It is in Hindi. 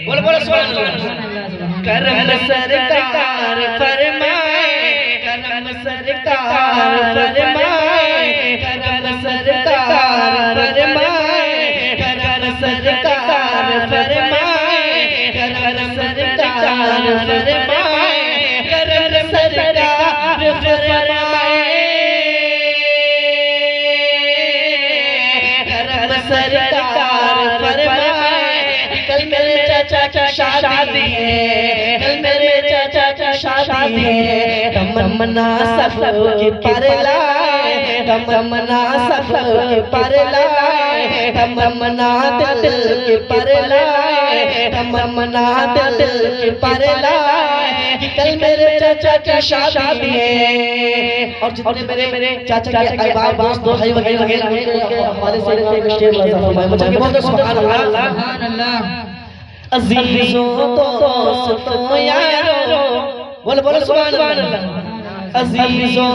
बोलो बोलो सुभान अल्लाह। करम सरकार फरमाए, करम सरकार फरमाए, करम सरकार फरमाए, करम सरकार फरमाए, करम सरकार फरमाए, करम सरकार फरमाए, करम सरकार फरमाए। कल मेरे चाचा की शादी है, कल मेरे चाचा की शादी है, तमन्ना सब के पर लाए, तमन्ना सब के पर लाए, तमन्ना दिल के पर लाए, तमन्ना दिल के पर लाए। कल मेरे चाचा की शादी है और जितने मेरे चाचा के अहबाब दोस्त भाई वगैरह हमारे से शेर मुझे बोलते सुभान अल्लाह। अजीजों दोस्तों यारों, बोलो बोलो सुभान अल्लाह। अजीजों